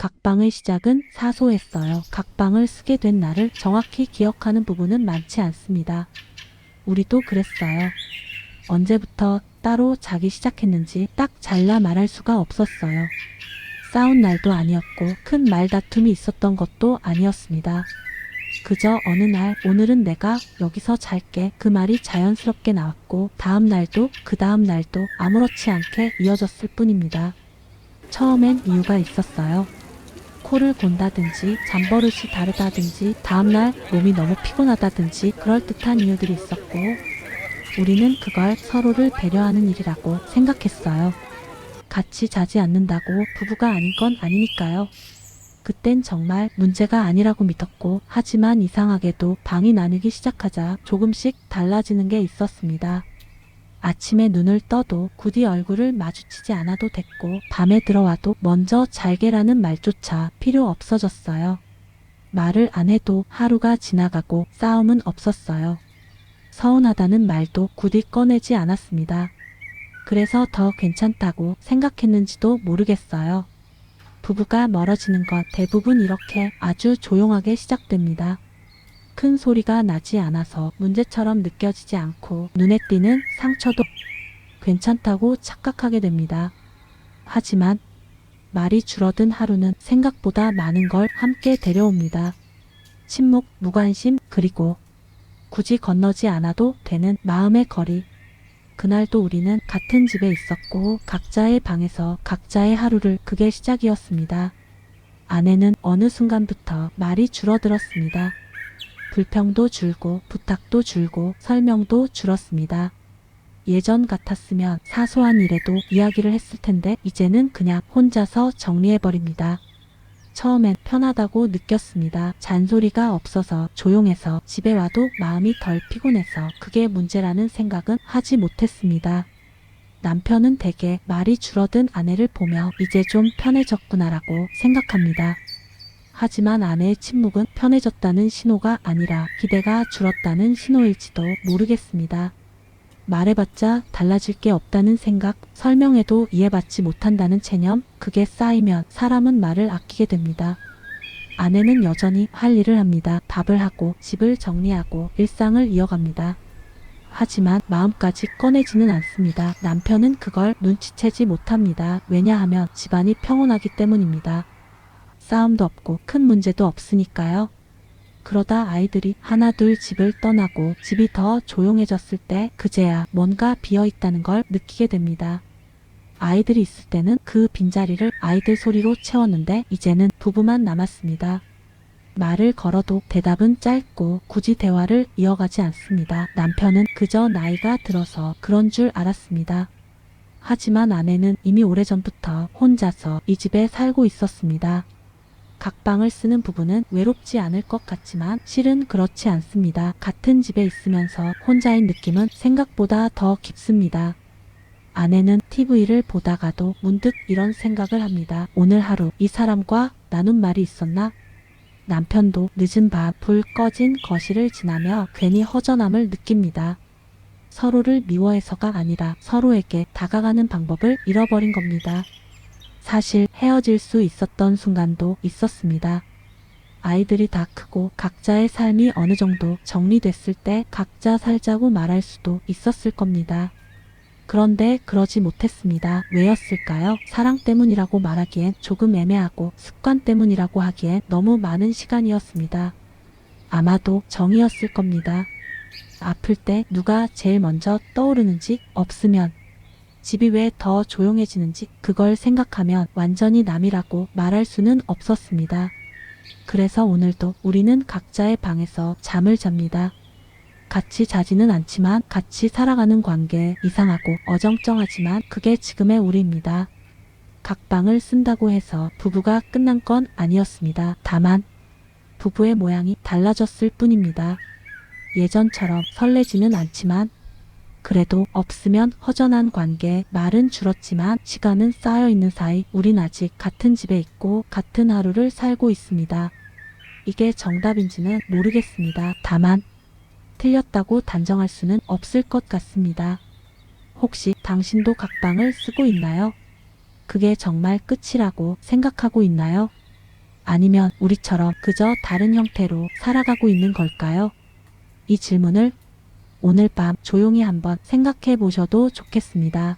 각방의 시작은 사소했어요. 각방을 쓰게 된 날을 정확히 기억하는 부분은 많지 않습니다. 우리도 그랬어요. 언제부터 따로 자기 시작했는지 딱 잘라 말할 수가 없었어요. 싸운 날도 아니었고 큰 말다툼이 있었던 것도 아니었습니다. 그저 어느 날 오늘은 내가 여기서 잘게 그 말이 자연스럽게 나왔고 다음 날도 그 다음 날도 아무렇지 않게 이어졌을 뿐입니다. 처음엔 이유가 있었어요. 코를 곤다든지 잠버릇이 다르다든지 다음날 몸이 너무 피곤하다든지 그럴듯한 이유들이 있었고 우리는 그걸 서로를 배려하는 일이라고 생각했어요. 같이 자지 않는다고 부부가 아닌 건 아니니까요. 그땐 정말 문제가 아니라고 믿었고 하지만 이상하게도 방이 나뉘기 시작하자 조금씩 달라지는 게 있었습니다. 아침에 눈을 떠도 굳이 얼굴을 마주치지 않아도 됐고 밤에 들어와도 먼저 잘게라는 말조차 필요 없어졌어요. 말을 안 해도 하루가 지나가고 싸움은 없었어요. 서운하다는 말도 굳이 꺼내지 않았습니다. 그래서 더 괜찮다고 생각했는지도 모르겠어요. 부부가 멀어지는 건 대부분 이렇게 아주 조용하게 시작됩니다. 큰 소리가 나지 않아서 문제처럼 느껴지지 않고 눈에 띄는 상처도 괜찮다고 착각하게 됩니다. 하지만 말이 줄어든 하루는 생각보다 많은 걸 함께 데려옵니다. 침묵, 무관심, 그리고 굳이 건너지 않아도 되는 마음의 거리. 그날도 우리는 같은 집에 있었고 각자의 방에서 각자의 하루를 그게 시작이었습니다. 아내는 어느 순간부터 말이 줄어들었습니다. 불평도 줄고 부탁도 줄고 설명도 줄었습니다. 예전 같았으면 사소한 일에도 이야기를 했을 텐데 이제는 그냥 혼자서 정리해버립니다. 처음엔 편하다고 느꼈습니다. 잔소리가 없어서 조용해서 집에 와도 마음이 덜 피곤해서 그게 문제라는 생각은 하지 못했습니다. 남편은 대개 말이 줄어든 아내를 보며 이제 좀 편해졌구나라고 생각합니다. 하지만 아내의 침묵은 편해졌다는 신호가 아니라 기대가 줄었다는 신호일지도 모르겠습니다. 말해봤자 달라질 게 없다는 생각, 설명해도 이해받지 못한다는 체념, 그게 쌓이면 사람은 말을 아끼게 됩니다. 아내는 여전히 할 일을 합니다. 밥을 하고 집을 정리하고 일상을 이어갑니다. 하지만 마음까지 꺼내지는 않습니다. 남편은 그걸 눈치채지 못합니다. 왜냐하면 집안이 평온하기 때문입니다. 싸움도 없고 큰 문제도 없으니까요. 그러다 아이들이 하나둘 집을 떠나고 집이 더 조용해졌을 때 그제야 뭔가 비어있다는 걸 느끼게 됩니다. 아이들이 있을 때는 그 빈자리를 아이들 소리로 채웠는데 이제는 부부만 남았습니다. 말을 걸어도 대답은 짧고 굳이 대화를 이어가지 않습니다. 남편은 그저 나이가 들어서 그런 줄 알았습니다. 하지만 아내는 이미 오래전부터 혼자서 이 집에 살고 있었습니다. 각방을 쓰는 부부는 외롭지 않을 것 같지만 실은 그렇지 않습니다. 같은 집에 있으면서 혼자인 느낌은 생각보다 더 깊습니다. 아내는 TV를 보다가도 문득 이런 생각을 합니다. 오늘 하루 이 사람과 나눈 말이 있었나? 남편도 늦은 밤 불 꺼진 거실을 지나며 괜히 허전함을 느낍니다. 서로를 미워해서가 아니라 서로에게 다가가는 방법을 잃어버린 겁니다. 사실 헤어질 수 있었던 순간도 있었습니다. 아이들이 다 크고 각자의 삶이 어느 정도 정리됐을 때 각자 살자고 말할 수도 있었을 겁니다. 그런데 그러지 못했습니다. 왜였을까요? 사랑 때문이라고 말하기엔 조금 애매하고 습관 때문이라고 하기엔 너무 많은 시간이었습니다. 아마도 정이었을 겁니다. 아플 때 누가 제일 먼저 떠오르는지 없으면 집이 왜 더 조용해지는지 그걸 생각하면 완전히 남이라고 말할 수는 없었습니다. 그래서 오늘도 우리는 각자의 방에서 잠을 잡니다. 같이 자지는 않지만 같이 살아가는 관계, 이상하고 어정쩡하지만 그게 지금의 우리입니다. 각방을 쓴다고 해서 부부가 끝난 건 아니었습니다. 다만 부부의 모양이 달라졌을 뿐입니다. 예전처럼 설레지는 않지만 그래도 없으면 허전한 관계, 말은 줄었지만 시간은 쌓여있는 사이 우린 아직 같은 집에 있고 같은 하루를 살고 있습니다. 이게 정답인지는 모르겠습니다. 다만 틀렸다고 단정할 수는 없을 것 같습니다. 혹시 당신도 각방을 쓰고 있나요? 그게 정말 끝이라고 생각하고 있나요? 아니면 우리처럼 그저 다른 형태로 살아가고 있는 걸까요? 이 질문을 오늘 밤 조용히 한번 생각해 보셔도 좋겠습니다.